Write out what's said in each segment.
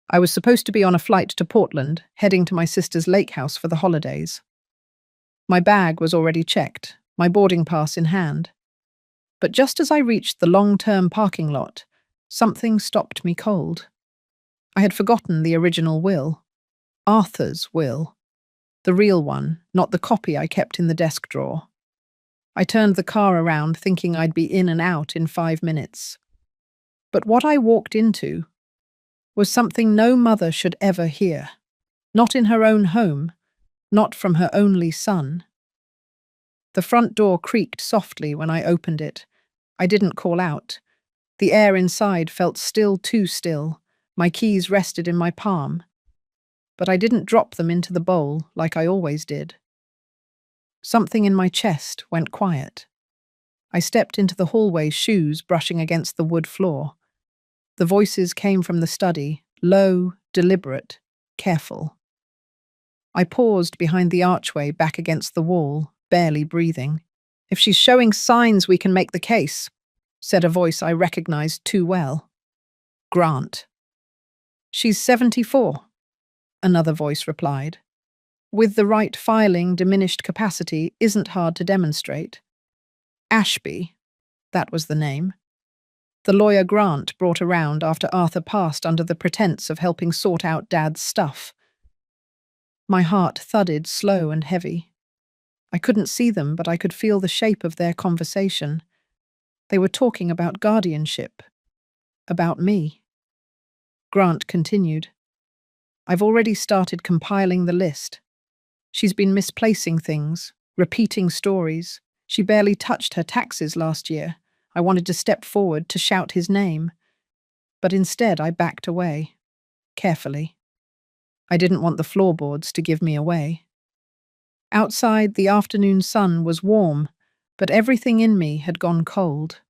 I was supposed to be on a flight to Portland, heading to my sister's lake house for the holidays. My bag was already checked, my boarding pass in hand. But just as I reached the long-term parking lot, something stopped me cold. I had forgotten the original will. Arthur's will. The real one, not the copy I kept in the desk drawer. I turned the car around thinking I'd be in and out in 5 minutes. But what I walked into was something no mother should ever hear. Not in her own home, not from her only son. The front door creaked softly when I opened it. I didn't call out. The air inside felt still too still. My keys rested in my palm. But I didn't drop them into the bowl like I always did. Something in my chest went quiet. I stepped into the hallway, shoes brushing against the wood floor. The voices came from the study, low, deliberate, careful. I paused behind the archway back against the wall, barely breathing. "If she's showing signs, we can make the case," said a voice I recognized too well. Grant. "She's 74, another voice replied. With the right filing, diminished capacity isn't hard to demonstrate. Ashby, that was the name. The lawyer Grant brought around after Arthur passed under the pretense of helping sort out Dad's stuff. My heart thudded slow and heavy. I couldn't see them, but I could feel the shape of their conversation. They were talking about guardianship. About me. Grant continued. "I've already started compiling the list. She's been misplacing things, repeating stories. She barely touched her taxes last year. I wanted to step forward to shout his name. But instead I backed away. Carefully. I didn't want the floorboards to give me away. Outside, the afternoon sun was warm, but everything in me had gone cold.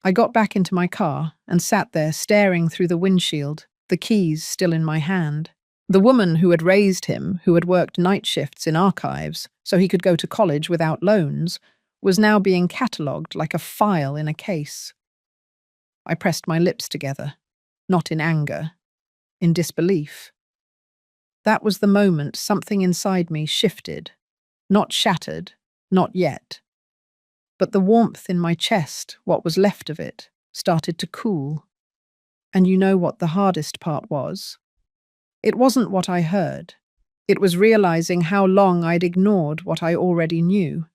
I got back into my car and sat there staring through the windshield, the keys still in my hand. The woman who had raised him, who had worked night shifts in archives so he could go to college without loans, was now being catalogued like a file in a case. I pressed my lips together, not in anger, in disbelief. That was the moment something inside me shifted, not shattered, not yet. But the warmth in my chest, what was left of it, started to cool. And you know what the hardest part was? It wasn't what I heard. It was realizing how long I'd ignored what I already knew.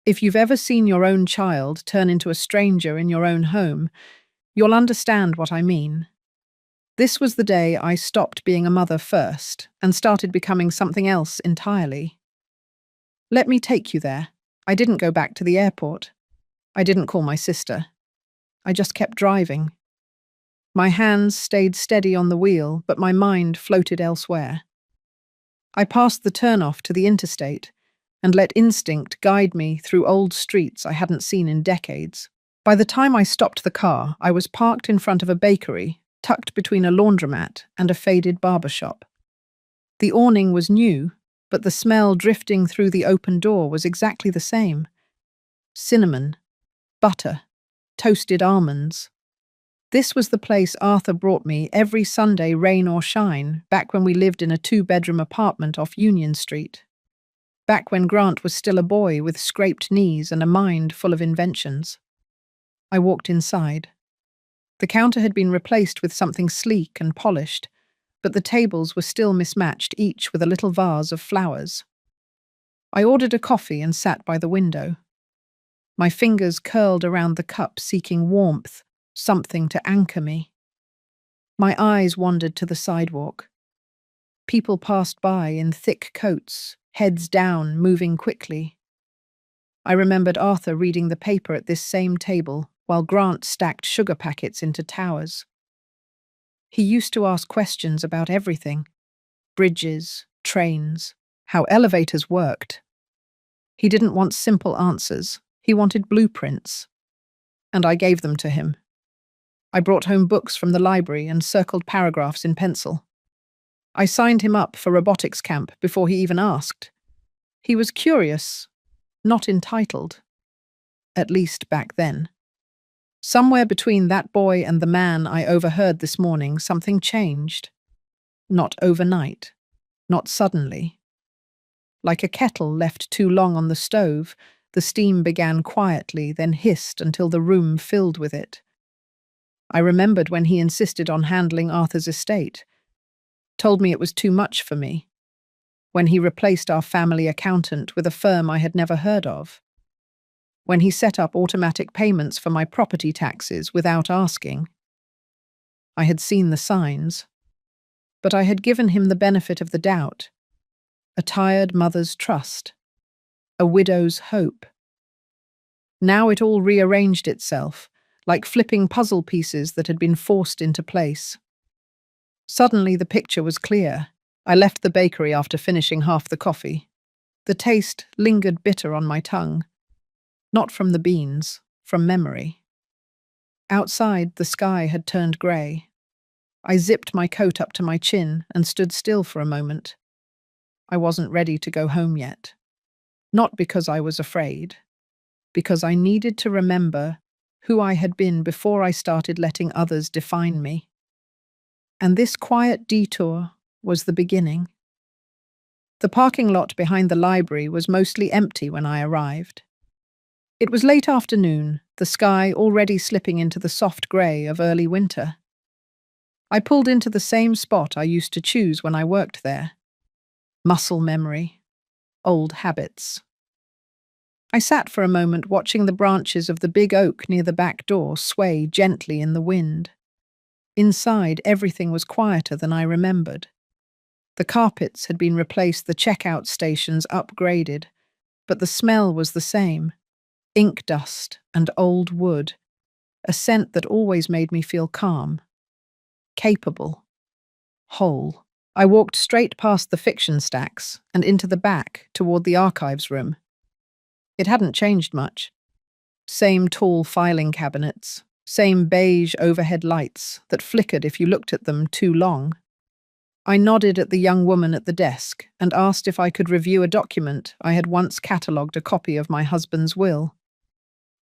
If you've ever seen your own child turn into a stranger in your own home, you'll understand what I mean. This was the day I stopped being a mother first and started becoming something else entirely. Let me take you there. I didn't go back to the airport. I didn't call my sister. I just kept driving. My hands stayed steady on the wheel, but my mind floated elsewhere. I passed the turnoff to the interstate and let instinct guide me through old streets I hadn't seen in decades. By the time I stopped the car, I was parked in front of a bakery, tucked between a laundromat and a faded barber shop. The awning was new, but the smell drifting through the open door was exactly the same. Cinnamon, butter, toasted almonds. This was the place Arthur brought me every Sunday, rain or shine, back when we lived in a 2-bedroom apartment off Union Street. Back when Grant was still a boy with scraped knees and a mind full of inventions. I walked inside. The counter had been replaced with something sleek and polished, but the tables were still mismatched, each with a little vase of flowers. I ordered a coffee and sat by the window. My fingers curled around the cup, seeking warmth, something to anchor me. My eyes wandered to the sidewalk. People passed by in thick coats, heads down, moving quickly. I remembered Arthur reading the paper at this same table while Grant stacked sugar packets into towers. He used to ask questions about everything: bridges, trains, how elevators worked. He didn't want simple answers. He wanted blueprints. And I gave them to him. I brought home books from the library and circled paragraphs in pencil. I signed him up for robotics camp before he even asked. He was curious, not entitled. At least back then. Somewhere between that boy and the man I overheard this morning, something changed. Not overnight, not suddenly. Like a kettle left too long on the stove, the steam began quietly, then hissed until the room filled with it. I remembered when he insisted on handling Arthur's estate, told me it was too much for me, when he replaced our family accountant with a firm I had never heard of, when he set up automatic payments for my property taxes without asking. I had seen the signs, but I had given him the benefit of the doubt, a tired mother's trust, a widow's hope. Now it all rearranged itself, like flipping puzzle pieces that had been forced into place. Suddenly the picture was clear. I left the bakery after finishing half the coffee. The taste lingered bitter on my tongue. Not from the beans, from memory. Outside, the sky had turned grey. I zipped my coat up to my chin and stood still for a moment. I wasn't ready to go home yet. Not because I was afraid, because I needed to remember who I had been before I started letting others define me. And this quiet detour was the beginning. The parking lot behind the library was mostly empty when I arrived. It was late afternoon, the sky already slipping into the soft grey of early winter. I pulled into the same spot I used to choose when I worked there. Muscle memory, old habits. I sat for a moment watching the branches of the big oak near the back door sway gently in the wind. Inside, everything was quieter than I remembered. The carpets had been replaced, the checkout stations upgraded, but the smell was the same. Ink dust and old wood, a scent that always made me feel calm, capable, whole. I walked straight past the fiction stacks and into the back toward the archives room. It hadn't changed much. Same tall filing cabinets, same beige overhead lights that flickered if you looked at them too long. I nodded at the young woman at the desk and asked if I could review a document I had once catalogued, a copy of my husband's will.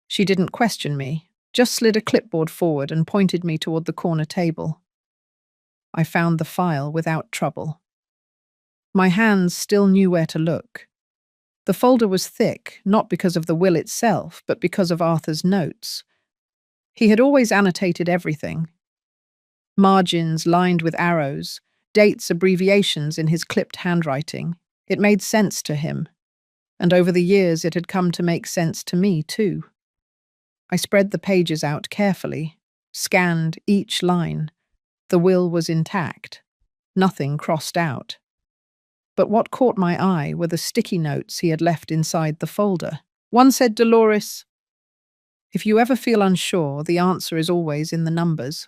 She didn't question me, just slid a clipboard forward and pointed me toward the corner table. I found the file without trouble. My hands still knew where to look. The folder was thick, not because of the will itself, but because of Arthur's notes. He had always annotated everything. Margins lined with arrows, dates, abbreviations in his clipped handwriting. It made sense to him, and over the years it had come to make sense to me too. I spread the pages out carefully, scanned each line. The will was intact, nothing crossed out. But what caught my eye were the sticky notes he had left inside the folder. One said, "Dolores, if you ever feel unsure, the answer is always in the numbers."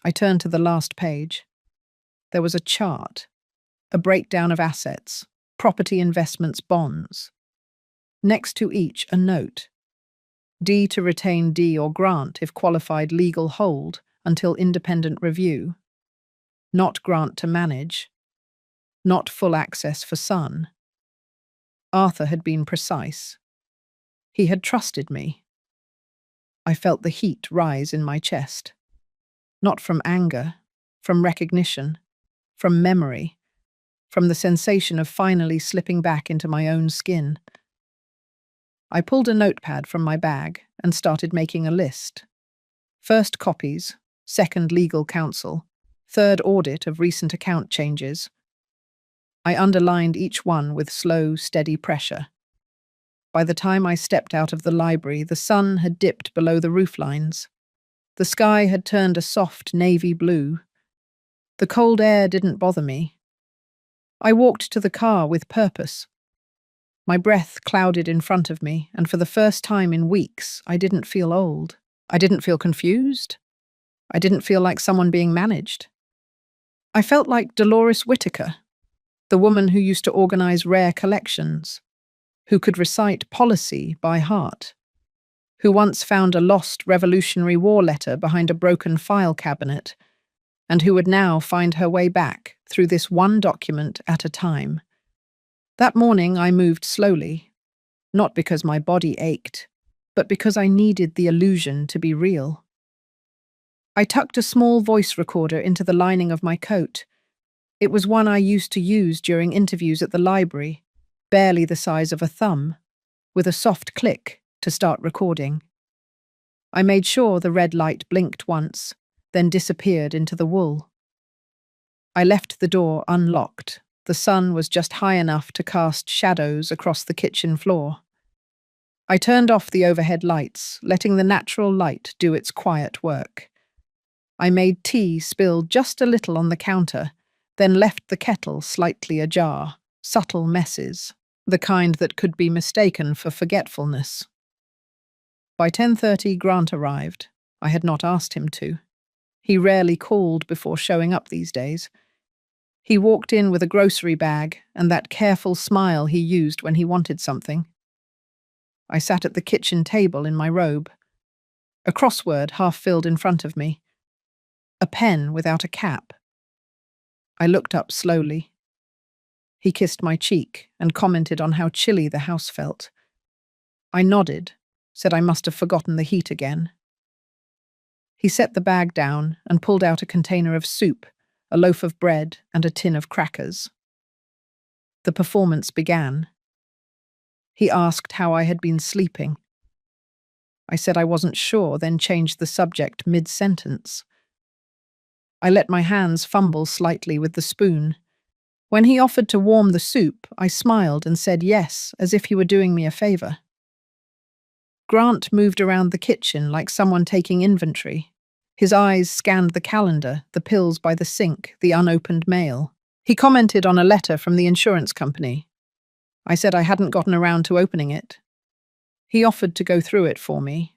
I turned to the last page. There was a chart, a breakdown of assets, property, investments, bonds. Next to each, a note. D to retain D or grant if qualified legal hold until independent review. Not grant to manage. Not full access for son. Arthur had been precise. He had trusted me. I felt the heat rise in my chest. Not from anger, from recognition, from memory, from the sensation of finally slipping back into my own skin. I pulled a notepad from my bag and started making a list. First copies, second legal counsel, third audit of recent account changes. I underlined each one with slow, steady pressure. By the time I stepped out of the library, the sun had dipped below the rooflines. The sky had turned a soft navy blue. The cold air didn't bother me. I walked to the car with purpose. My breath clouded in front of me, and for the first time in weeks, I didn't feel old. I didn't feel confused. I didn't feel like someone being managed. I felt like Dolores Whitaker, the woman who used to organize rare collections, who could recite policy by heart, who once found a lost Revolutionary War letter behind a broken file cabinet, and who would now find her way back through this one document at a time. That morning I moved slowly, not because my body ached, but because I needed the illusion to be real. I tucked a small voice recorder into the lining of my coat. It was one I used to use during interviews at the library, barely the size of a thumb, with a soft click to start recording. I made sure the red light blinked once, then disappeared into the wool. I left the door unlocked. The sun was just high enough to cast shadows across the kitchen floor. I turned off the overhead lights, letting the natural light do its quiet work. I made tea spill just a little on the counter, then left the kettle slightly ajar, subtle messes, the kind that could be mistaken for forgetfulness. By 10:30, Grant arrived. I had not asked him to. He rarely called before showing up these days. He walked in with a grocery bag and that careful smile he used when he wanted something. I sat at the kitchen table in my robe, a crossword half filled in front of me, a pen without a cap. I looked up slowly. He kissed my cheek and commented on how chilly the house felt. I nodded, said I must have forgotten the heat again. He set the bag down and pulled out a container of soup, a loaf of bread, and a tin of crackers. The performance began. He asked how I had been sleeping. I said I wasn't sure, then changed the subject mid-sentence. I let my hands fumble slightly with the spoon. When he offered to warm the soup, I smiled and said yes, as if he were doing me a favor. Grant moved around the kitchen like someone taking inventory. His eyes scanned the calendar, the pills by the sink, the unopened mail. He commented on a letter from the insurance company. I said I hadn't gotten around to opening it. He offered to go through it for me.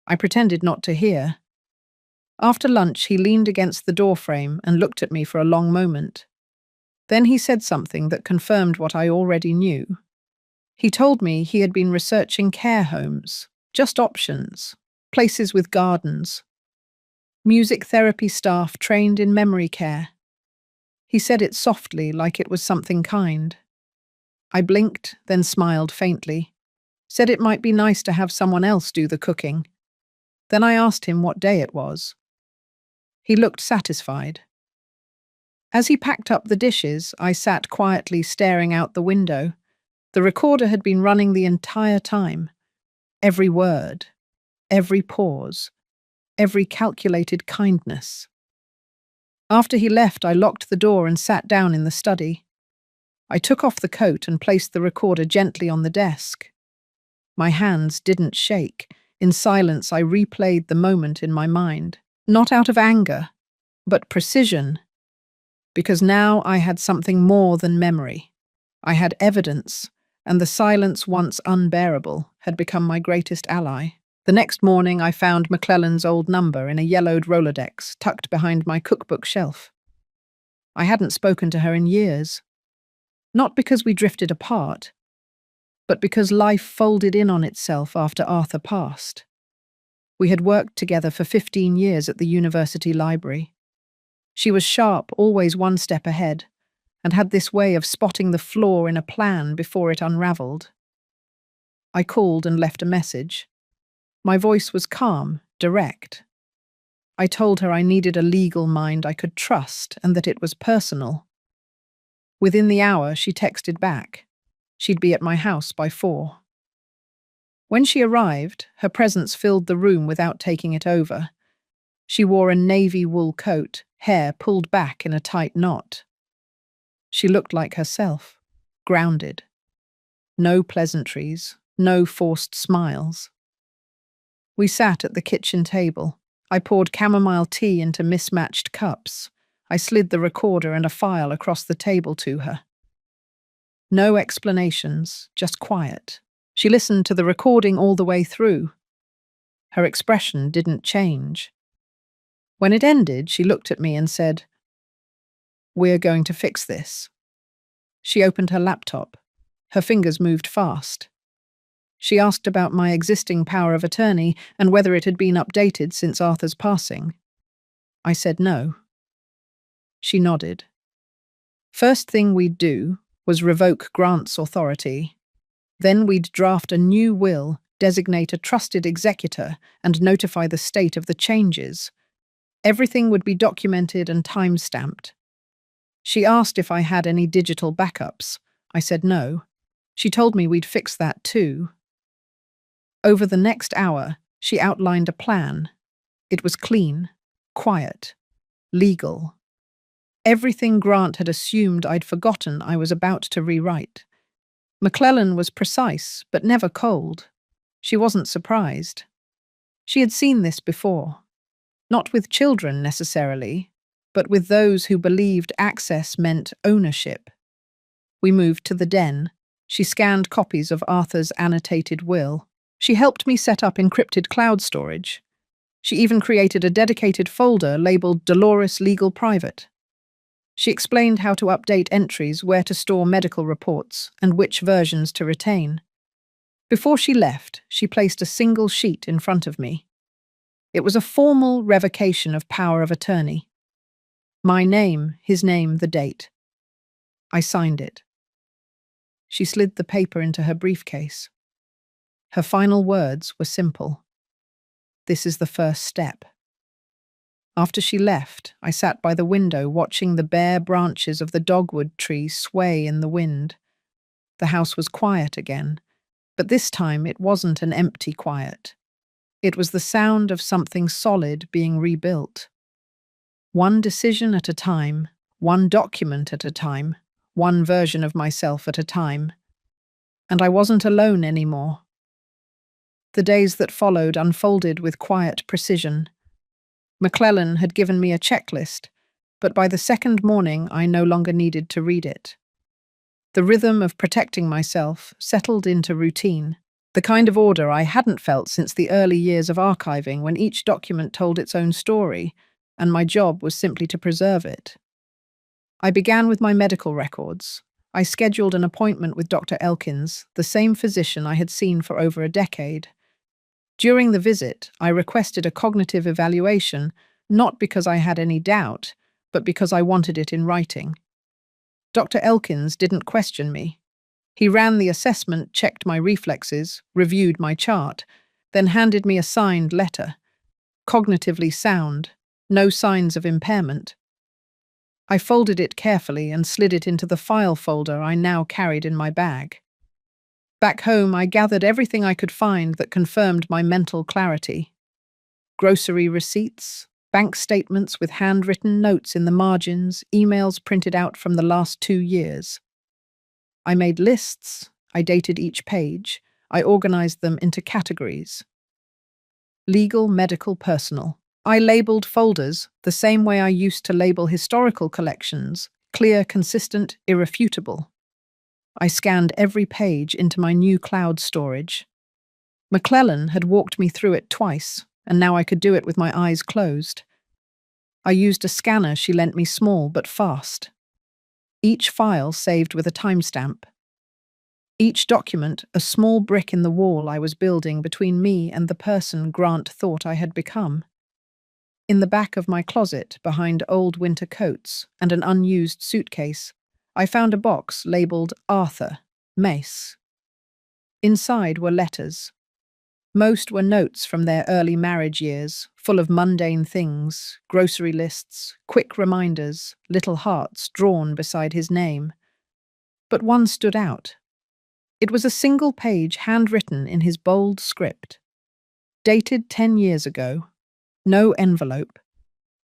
I pretended not to hear. After lunch, he leaned against the doorframe and looked at me for a long moment. Then he said something that confirmed what I already knew. He told me he had been researching care homes, just options, places with gardens, music therapy staff trained in memory care. He said it softly, like it was something kind. I blinked, then smiled faintly, said it might be nice to have someone else do the cooking. Then I asked him what day it was. He looked satisfied. As he packed up the dishes, I sat quietly staring out the window. The recorder had been running the entire time. Every word, every pause, every calculated kindness. After he left, I locked the door and sat down in the study. I took off the coat and placed the recorder gently on the desk. My hands didn't shake. In silence, I replayed the moment in my mind, not out of anger, but precision, because now I had something more than memory. I had evidence, and the silence, once unbearable, had become my greatest ally. The next morning, I found McClellan's old number in a yellowed Rolodex tucked behind my cookbook shelf. I hadn't spoken to her in years. Not because we drifted apart, but because life folded in on itself after Arthur passed. We had worked together for 15 years at the university library. She was sharp, always one step ahead, and had this way of spotting the flaw in a plan before it unraveled. I called and left a message. My voice was calm, direct. I told her I needed a legal mind I could trust and that it was personal. Within the hour, she texted back. She'd be at my house by 4. When she arrived, her presence filled the room without taking it over. She wore a navy wool coat, hair pulled back in a tight knot. She looked like herself, grounded. No pleasantries, no forced smiles. We sat at the kitchen table. I poured chamomile tea into mismatched cups. I slid the recorder and a file across the table to her. No explanations, just quiet. She listened to the recording all the way through. Her expression didn't change. When it ended, she looked at me and said, "We're going to fix this." She opened her laptop. Her fingers moved fast. She asked about my existing power of attorney and whether it had been updated since Arthur's passing. I said no. She nodded. First thing we'd do was revoke Grant's authority. Then we'd draft a new will designate a trusted executor, and notify the state of the changes. Everything would be documented and time-stamped. She asked if I had any digital backups. I said no. She told me we'd fix that too. Over the next hour, she outlined a plan. It was clean, quiet, legal. Everything Grant had assumed I'd forgotten I was about to rewrite. McClellan was precise, but never cold. She wasn't surprised. She had seen this before. Not with children necessarily, but with those who believed access meant ownership. We moved to the den. She scanned copies of Arthur's annotated will. She helped me set up encrypted cloud storage. She even created a dedicated folder labeled Dolores Legal Private. She explained how to update entries, where to store medical reports, and which versions to retain. Before she left, she placed a single sheet in front of me. It was a formal revocation of power of attorney. My name, his name, the date. I signed it. She slid the paper into her briefcase. Her final words were simple. This is the first step. After she left, I sat by the window watching the bare branches of the dogwood tree sway in the wind. The house was quiet again, but this time it wasn't an empty quiet. It was the sound of something solid being rebuilt. One decision at a time, one document at a time, one version of myself at a time. And I wasn't alone anymore. The days that followed unfolded with quiet precision. McClellan had given me a checklist, but by the second morning I no longer needed to read it. The rhythm of protecting myself settled into routine, the kind of order I hadn't felt since the early years of archiving, when each document told its own story, and my job was simply to preserve it. I began with my medical records. I scheduled an appointment with Dr. Elkins, the same physician I had seen for over a decade. During the visit, I requested a cognitive evaluation, not because I had any doubt, but because I wanted it in writing. Dr. Elkins didn't question me. He ran the assessment, checked my reflexes, reviewed my chart, then handed me a signed letter. Cognitively sound, no signs of impairment. I folded it carefully and slid it into the file folder I now carried in my bag. Back home, I gathered everything I could find that confirmed my mental clarity. Grocery receipts, bank statements with handwritten notes in the margins, emails printed out from the last 2 years. I made lists, I dated each page, I organized them into categories. Legal, medical, personal. I labeled folders the same way I used to label historical collections, clear, consistent, irrefutable. I scanned every page into my new cloud storage. McClellan had walked me through it twice, and now I could do it with my eyes closed. I used a scanner she lent me, small but fast. Each file saved with a timestamp. Each document a small brick in the wall I was building between me and the person Grant thought I had become. In the back of my closet, behind old winter coats and an unused suitcase, I found a box labeled Arthur, Mace. Inside were letters. Most were notes from their early marriage years, full of mundane things, grocery lists, quick reminders, little hearts drawn beside his name. But one stood out. It was a single page handwritten in his bold script. Dated 10 years ago. No envelope.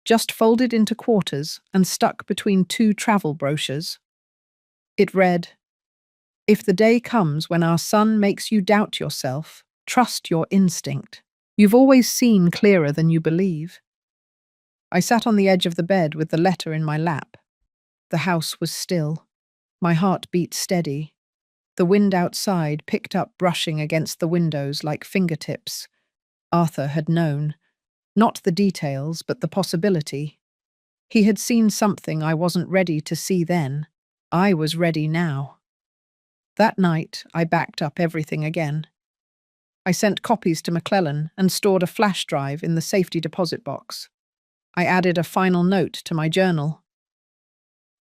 Just folded into quarters and stuck between 2 travel brochures. It read, "If the day comes when our son makes you doubt yourself, trust your instinct. You've always seen clearer than you believe." I sat on the edge of the bed with the letter in my lap. The house was still. My heart beat steady. The wind outside picked up, brushing against the windows like fingertips. Arthur had known. Not the details, but the possibility. He had seen something I wasn't ready to see then. I was ready now. That night, I backed up everything again. I sent copies to McClellan and stored a flash drive in the safety deposit box. I added a final note to my journal.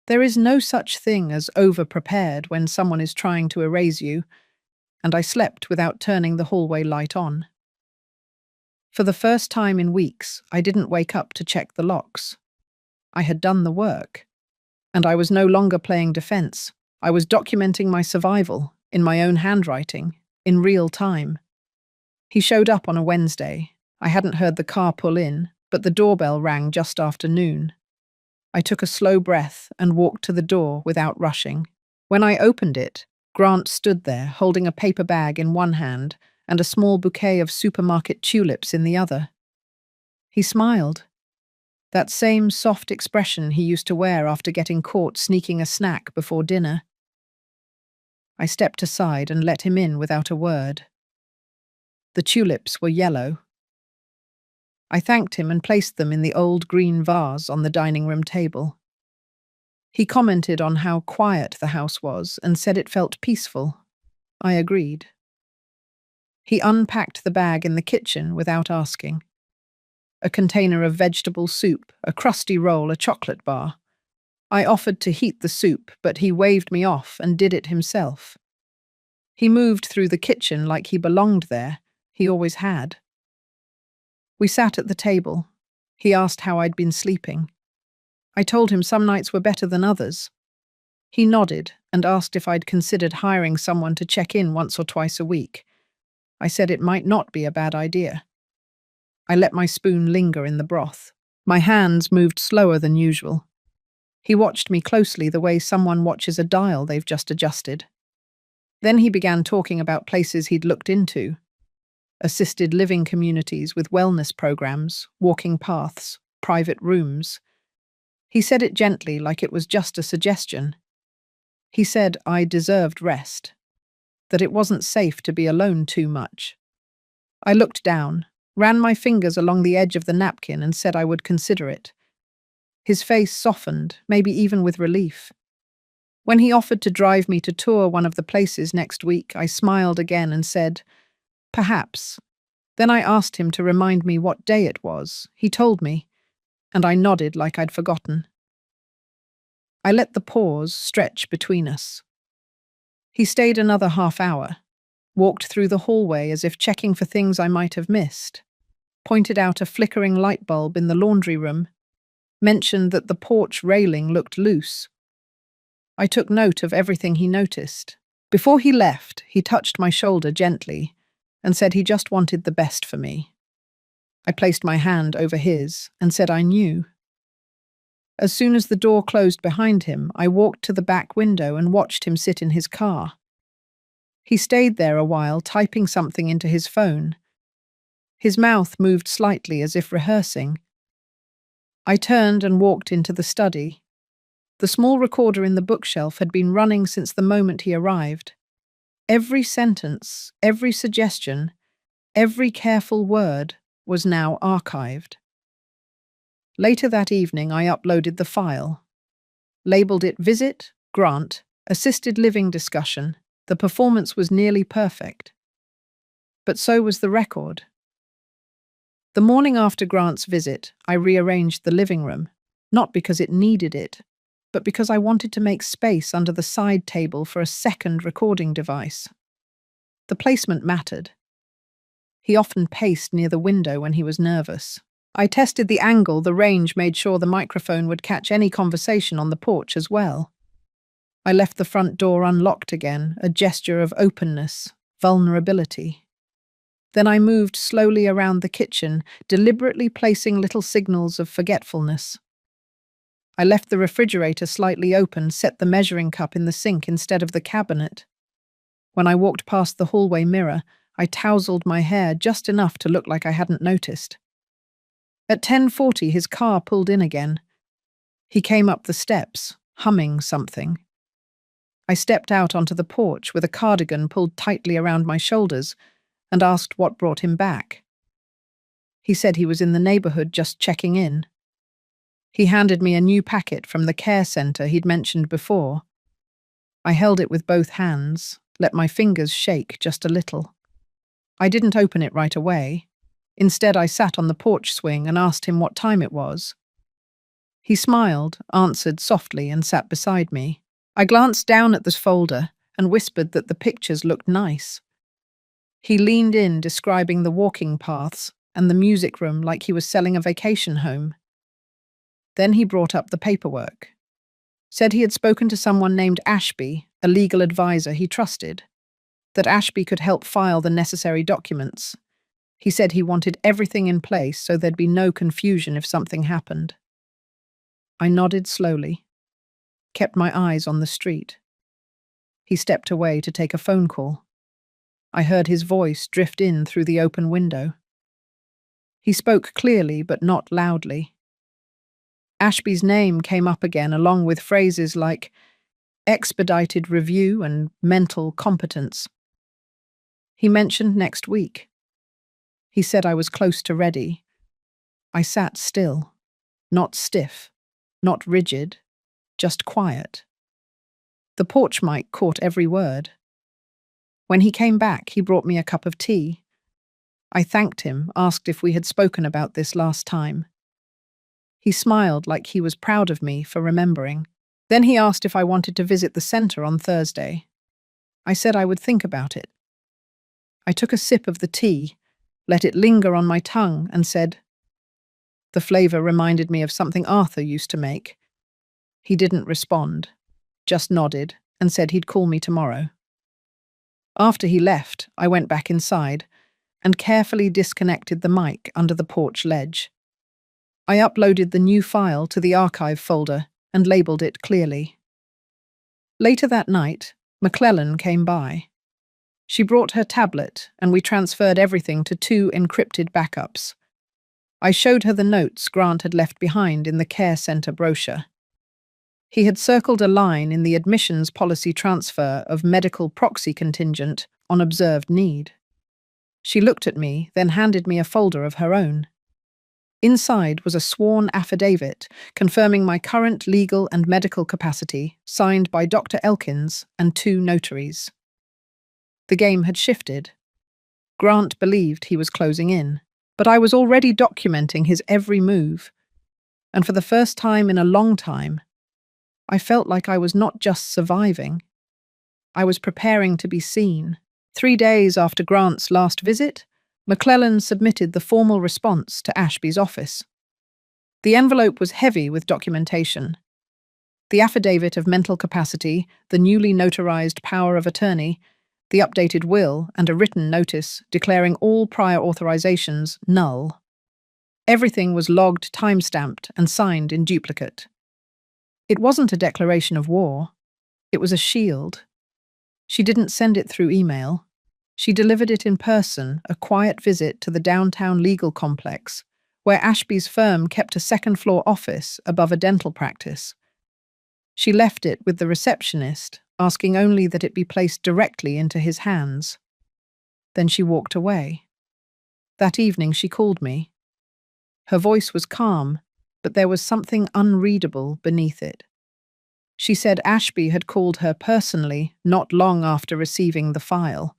There is no such thing as over-prepared when someone is trying to erase you. and I slept without turning the hallway light on. For the first time in weeks, I didn't wake up to check the locks. I had done the work, and I was no longer playing defense. I was documenting my survival, in my own handwriting, in real time. He showed up on a Wednesday. I hadn't heard the car pull in, but the doorbell rang just after noon. I took a slow breath and walked to the door without rushing. When I opened it, Grant stood there holding a paper bag in one hand and a small bouquet of supermarket tulips in the other. He smiled. That same soft expression he used to wear after getting caught sneaking a snack before dinner. I stepped aside and let him in without a word. The tulips were yellow. I thanked him and placed them in the old green vase on the dining room table. He commented on how quiet the house was and said it felt peaceful. I agreed. He unpacked the bag in the kitchen without asking. A container of vegetable soup, a crusty roll, a chocolate bar. I offered to heat the soup, but he waved me off and did it himself. He moved through the kitchen like he belonged there. He always had. We sat at the table. He asked how I'd been sleeping. I told him some nights were better than others. He nodded and asked if I'd considered hiring someone to check in once or twice a week. I said it might not be a bad idea. I let my spoon linger in the broth. My hands moved slower than usual. He watched me closely the way someone watches a dial they've just adjusted. Then he began talking about places he'd looked into. Assisted living communities with wellness programs, walking paths, private rooms. He said it gently, like it was just a suggestion. He said I deserved rest, that it wasn't safe to be alone too much. I looked down, ran my fingers along the edge of the napkin and said I would consider it. His face softened, maybe even with relief. When he offered to drive me to tour one of the places next week, I smiled again and said, perhaps. Then I asked him to remind me what day it was. He told me, and I nodded like I'd forgotten. I let the pause stretch between us. He stayed another half hour, walked through the hallway as if checking for things I might have missed, pointed out a flickering light bulb in the laundry room, mentioned that the porch railing looked loose. I took note of everything he noticed. Before he left, he touched my shoulder gently and said he just wanted the best for me. I placed my hand over his and said I knew. As soon as the door closed behind him, I walked to the back window and watched him sit in his car. He stayed there a while, typing something into his phone. His mouth moved slightly as if rehearsing. I turned and walked into the study. The small recorder in the bookshelf had been running since the moment he arrived. Every sentence, every suggestion, every careful word was now archived. Later that evening, I uploaded the file, labeled it Visit, Grant, Assisted Living Discussion. The performance was nearly perfect. But so was the record. The morning after Grant's visit, I rearranged the living room, not because it needed it, but because I wanted to make space under the side table for a second recording device. The placement mattered. He often paced near the window when he was nervous. I tested the angle, the range, made sure the microphone would catch any conversation on the porch as well. I left the front door unlocked again, a gesture of openness, vulnerability. Then I moved slowly around the kitchen, deliberately placing little signals of forgetfulness. I left the refrigerator slightly open, set the measuring cup in the sink instead of the cabinet. When I walked past the hallway mirror, I tousled my hair just enough to look like I hadn't noticed. At 10:40, his car pulled in again. He came up the steps, humming something. I stepped out onto the porch with a cardigan pulled tightly around my shoulders and asked what brought him back. He said he was in the neighborhood just checking in. He handed me a new packet from the care center he'd mentioned before. I held it with both hands, let my fingers shake just a little. I didn't open it right away. Instead, I sat on the porch swing and asked him what time it was. He smiled, answered softly, and sat beside me. I glanced down at this folder and whispered that the pictures looked nice. He leaned in, describing the walking paths and the music room like he was selling a vacation home. Then he brought up the paperwork. Said he had spoken to someone named Ashby, a legal advisor he trusted, that Ashby could help file the necessary documents. He said he wanted everything in place so there'd be no confusion if something happened. I nodded slowly, kept my eyes on the street. He stepped away to take a phone call. I heard his voice drift in through the open window. He spoke clearly but not loudly. Ashby's name came up again along with phrases like expedited review and mental competence. He mentioned next week. He said I was close to ready. I sat still, not stiff, not rigid, just quiet. The porch mic caught every word. When he came back, he brought me a cup of tea. I thanked him, asked if we had spoken about this last time. He smiled like he was proud of me for remembering. Then he asked if I wanted to visit the centre on Thursday. I said I would think about it. I took a sip of the tea, let it linger on my tongue, and said, the flavour reminded me of something Arthur used to make. He didn't respond, just nodded and said he'd call me tomorrow. After he left, I went back inside and carefully disconnected the mic under the porch ledge. I uploaded the new file to the archive folder and labelled it clearly. Later that night, McClellan came by. She brought her tablet and we transferred everything to 2 encrypted backups. I showed her the notes Grant had left behind in the care centre brochure. He had circled a line in the admissions policy transfer of medical proxy contingent on observed need. She looked at me, then handed me a folder of her own. Inside was a sworn affidavit confirming my current legal and medical capacity, signed by Dr. Elkins and 2 notaries. The game had shifted. Grant believed he was closing in, but I was already documenting his every move. And for the first time in a long time, I felt like I was not just surviving. I was preparing to be seen. 3 days after Grant's last visit, McClellan submitted the formal response to Ashby's office. The envelope was heavy with documentation. The affidavit of mental capacity, the newly notarized power of attorney, the updated will, and a written notice declaring all prior authorizations null. Everything was logged, time-stamped, and signed in duplicate. It wasn't a declaration of war. It was a shield. She didn't send it through email. She delivered it in person, a quiet visit to the downtown legal complex, where Ashby's firm kept a second-floor office above a dental practice. She left it with the receptionist, asking only that it be placed directly into his hands. Then she walked away. That evening she called me. Her voice was calm, but there was something unreadable beneath it. She said Ashby had called her personally not long after receiving the file.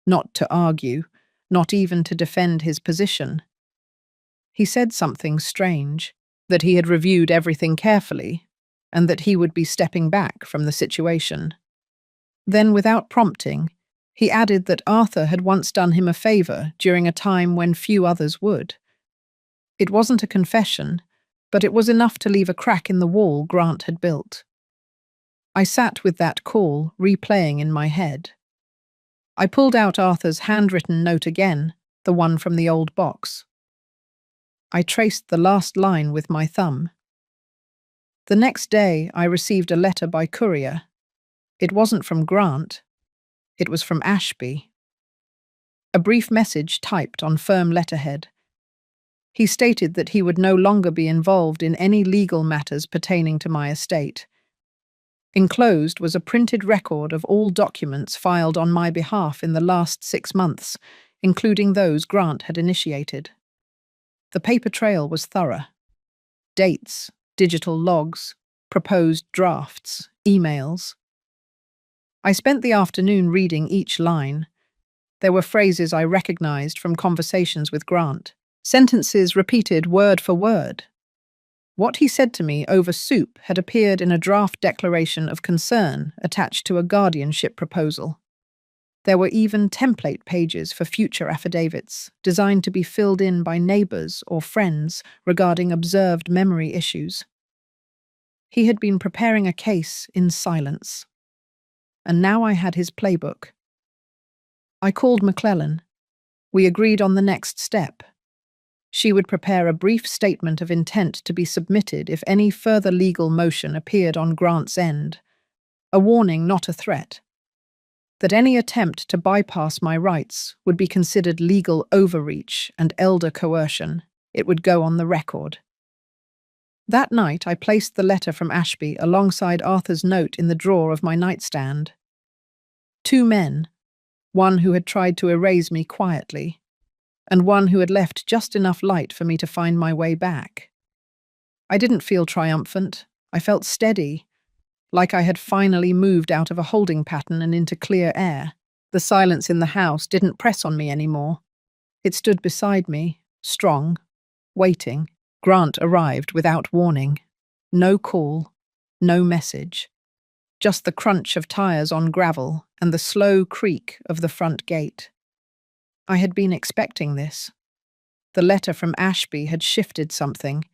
Not to argue, not even to defend his position. He said something strange, that he had reviewed everything carefully, and that he would be stepping back from the situation. Then, without prompting, he added that Arthur had once done him a favour during a time when few others would. It wasn't a confession, but it was enough to leave a crack in the wall Grant had built. I sat with that call replaying in my head. I pulled out Arthur's handwritten note again, the one from the old box. I traced the last line with my thumb. The next day, I received a letter by courier. It wasn't from Grant. It was from Ashby. A brief message typed on firm letterhead. He stated that he would no longer be involved in any legal matters pertaining to my estate. Enclosed was a printed record of all documents filed on my behalf in the last 6 months, including those Grant had initiated. The paper trail was thorough. Dates, digital logs, proposed drafts, emails. I spent the afternoon reading each line. There were phrases I recognized from conversations with Grant, sentences repeated word for word. What he said to me over soup had appeared in a draft declaration of concern attached to a guardianship proposal. There were even template pages for future affidavits, designed to be filled in by neighbors or friends regarding observed memory issues. He had been preparing a case in silence, and now I had his playbook. I called McClellan. We agreed on the next step. She would prepare a brief statement of intent to be submitted if any further legal motion appeared on Grant's end. A warning, not a threat. That any attempt to bypass my rights would be considered legal overreach and elder coercion. It would go on the record. That night, I placed the letter from Ashby alongside Arthur's note in the drawer of my nightstand. Two men, one who had tried to erase me quietly, and one who had left just enough light for me to find my way back. I didn't feel triumphant. I felt steady, like I had finally moved out of a holding pattern and into clear air. The silence in the house didn't press on me anymore. It stood beside me, strong, waiting. Grant arrived without warning. No call, no message. Just the crunch of tires on gravel and the slow creak of the front gate. I had been expecting this. The letter from Ashby had shifted something,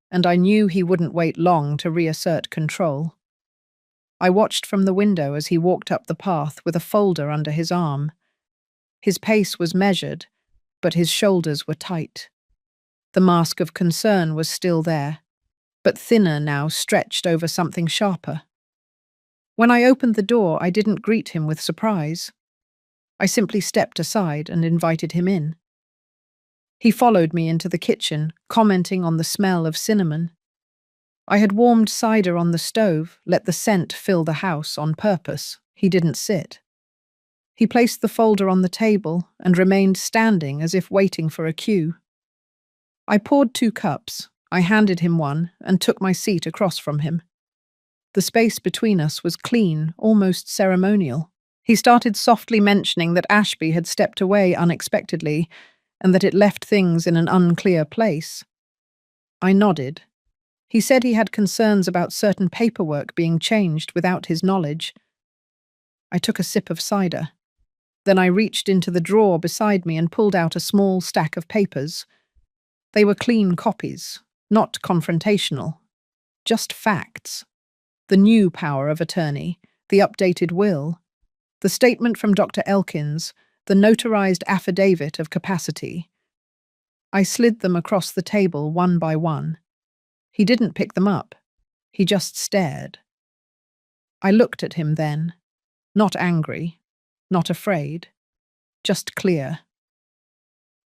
and I knew he wouldn't wait long to reassert control. I watched from the window as he walked up the path with a folder under his arm. His pace was measured, but his shoulders were tight. The mask of concern was still there, but thinner now, stretched over something sharper. When I opened the door, I didn't greet him with surprise. I simply stepped aside and invited him in. He followed me into the kitchen, commenting on the smell of cinnamon. I had warmed cider on the stove, let the scent fill the house on purpose. He didn't sit. He placed the folder on the table and remained standing as if waiting for a cue. I poured 2 cups. I handed him one and took my seat across from him. The space between us was clean, almost ceremonial. He started softly mentioning that Ashby had stepped away unexpectedly and that it left things in an unclear place. I nodded. He said he had concerns about certain paperwork being changed without his knowledge. I took a sip of cider. Then I reached into the drawer beside me and pulled out a small stack of papers. They were clean copies, not confrontational, just facts. The new power of attorney, the updated will, the statement from Dr. Elkins, the notarized affidavit of capacity. I slid them across the table one by one. He didn't pick them up. He just stared. I looked at him then, not angry, not afraid, just clear.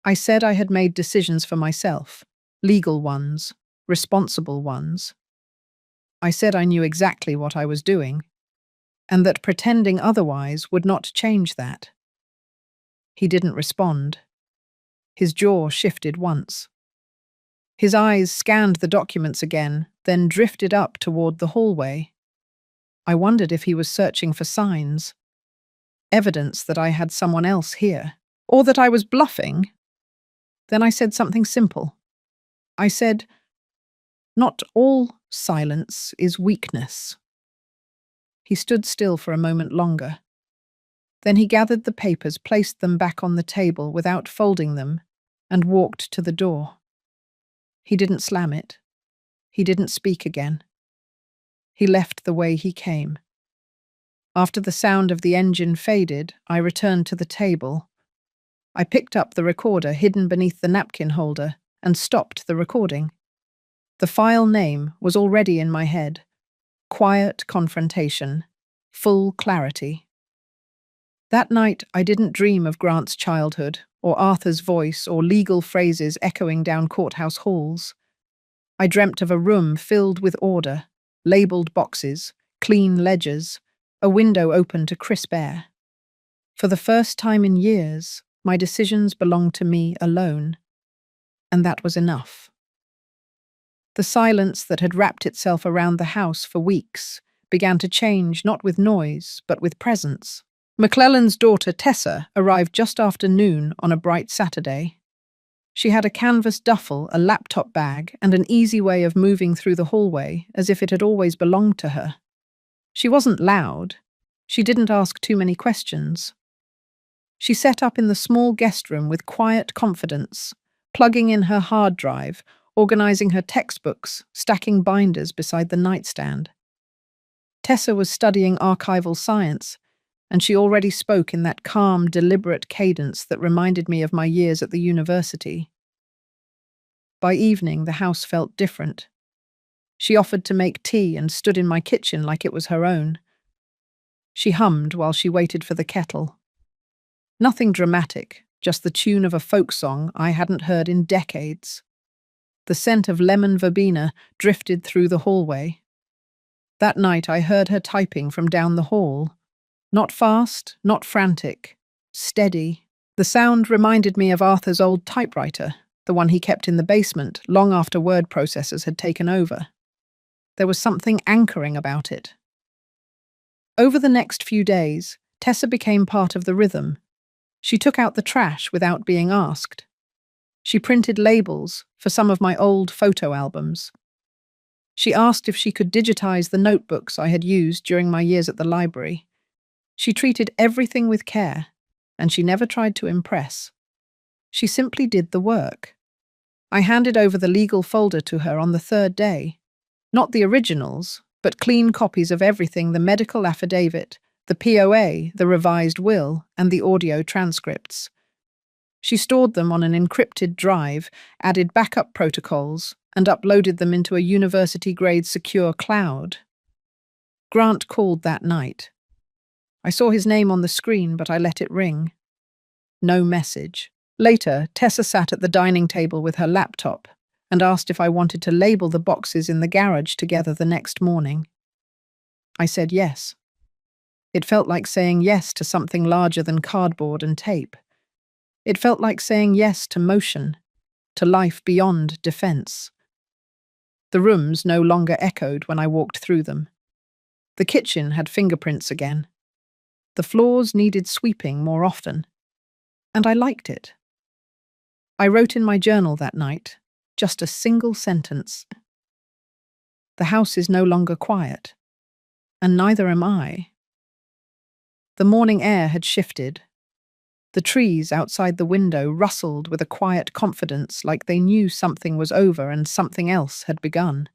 I said I had made decisions for myself, legal ones, responsible ones. I said I knew exactly what I was doing, and that pretending otherwise would not change that. He didn't respond. His jaw shifted once. His eyes scanned the documents again, then drifted up toward the hallway. I wondered if he was searching for signs, evidence that I had someone else here, or that I was bluffing. Then I said something simple. I said, "Not all silence is weakness." He stood still for a moment longer. Then he gathered the papers, placed them back on the table without folding them, and walked to the door. He didn't slam it. He didn't speak again. He left the way he came. After the sound of the engine faded, I returned to the table. I picked up the recorder hidden beneath the napkin holder and stopped the recording. The file name was already in my head. Quiet confrontation. Full clarity. That night, I didn't dream of Grant's childhood, or Arthur's voice, or legal phrases echoing down courthouse halls. I dreamt of a room filled with order, labeled boxes, clean ledgers, a window open to crisp air. For the first time in years, my decisions belonged to me alone, and that was enough. The silence that had wrapped itself around the house for weeks began to change, not with noise, but with presence. McClellan's daughter, Tessa, arrived just after noon on a bright Saturday. She had a canvas duffel, a laptop bag, and an easy way of moving through the hallway, as if it had always belonged to her. She wasn't loud. She didn't ask too many questions. She set up in the small guest room with quiet confidence, plugging in her hard drive, organizing her textbooks, stacking binders beside the nightstand. Tessa was studying archival science, and she already spoke in that calm, deliberate cadence that reminded me of my years at the university. By evening, the house felt different. She offered to make tea and stood in my kitchen like it was her own. She hummed while she waited for the kettle. Nothing dramatic, just the tune of a folk song I hadn't heard in decades. The scent of lemon verbena drifted through the hallway. That night I heard her typing from down the hall. Not fast, not frantic, steady. The sound reminded me of Arthur's old typewriter, the one he kept in the basement long after word processors had taken over. There was something anchoring about it. Over the next few days, Tessa became part of the rhythm. She took out the trash without being asked. She printed labels for some of my old photo albums. She asked if she could digitize the notebooks I had used during my years at the library. She treated everything with care, and she never tried to impress. She simply did the work. I handed over the legal folder to her on the third day. Not the originals, but clean copies of everything: the medical affidavit, the POA, the revised will, and the audio transcripts. She stored them on an encrypted drive, added backup protocols, and uploaded them into a university-grade secure cloud. Grant called that night. I saw his name on the screen, but I let it ring. No message. Later, Tessa sat at the dining table with her laptop and asked if I wanted to label the boxes in the garage together the next morning. I said yes. It felt like saying yes to something larger than cardboard and tape. It felt like saying yes to motion, to life beyond defense. The rooms no longer echoed when I walked through them. The kitchen had fingerprints again. The floors needed sweeping more often. And I liked it. I wrote in my journal that night, just a single sentence. The house is no longer quiet, and neither am I. The morning air had shifted. The trees outside the window rustled with a quiet confidence, like they knew something was over and something else had begun.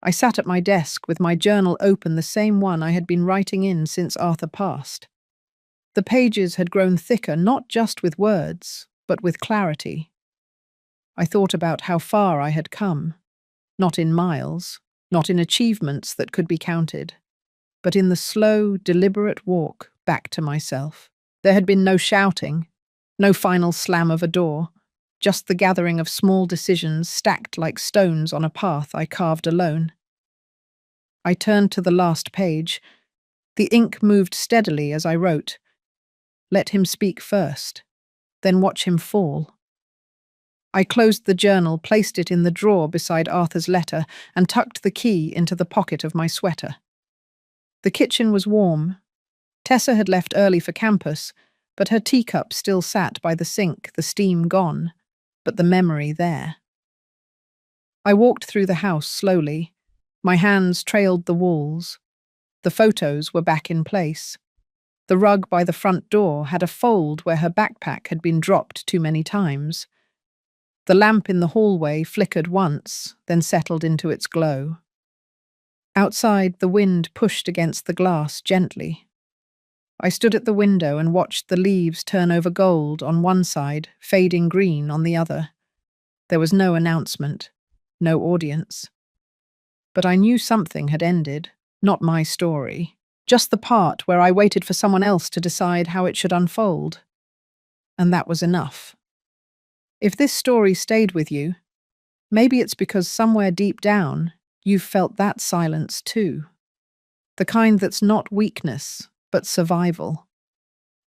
I sat at my desk with my journal open, the same one I had been writing in since Arthur passed. The pages had grown thicker, not just with words, but with clarity. I thought about how far I had come, not in miles, not in achievements that could be counted, but in the slow, deliberate walk back to myself. There had been no shouting, no final slam of a door, just the gathering of small decisions stacked like stones on a path I carved alone. I turned to the last page. The ink moved steadily as I wrote. Let him speak first, then watch him fall. I closed the journal, placed it in the drawer beside Arthur's letter, and tucked the key into the pocket of my sweater. The kitchen was warm. Tessa had left early for campus, but her teacup still sat by the sink, the steam gone, but the memory there. I walked through the house slowly. My hands trailed the walls. The photos were back in place. The rug by the front door had a fold where her backpack had been dropped too many times. The lamp in the hallway flickered once, then settled into its glow. Outside, the wind pushed against the glass gently. I stood at the window and watched the leaves turn over gold on one side, fading green on the other. There was no announcement, no audience. But I knew something had ended, not my story, just the part where I waited for someone else to decide how it should unfold. And that was enough. If this story stayed with you, maybe it's because somewhere deep down, you've felt that silence too. The kind that's not weakness, but survival.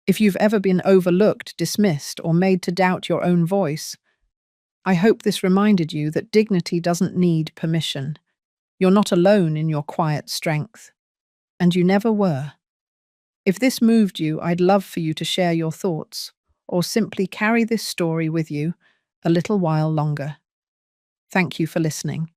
If you've ever been overlooked, dismissed, or made to doubt your own voice, I hope this reminded you that dignity doesn't need permission. You're not alone in your quiet strength. And you never were. If this moved you, I'd love for you to share your thoughts, or simply carry this story with you a little while longer. Thank you for listening.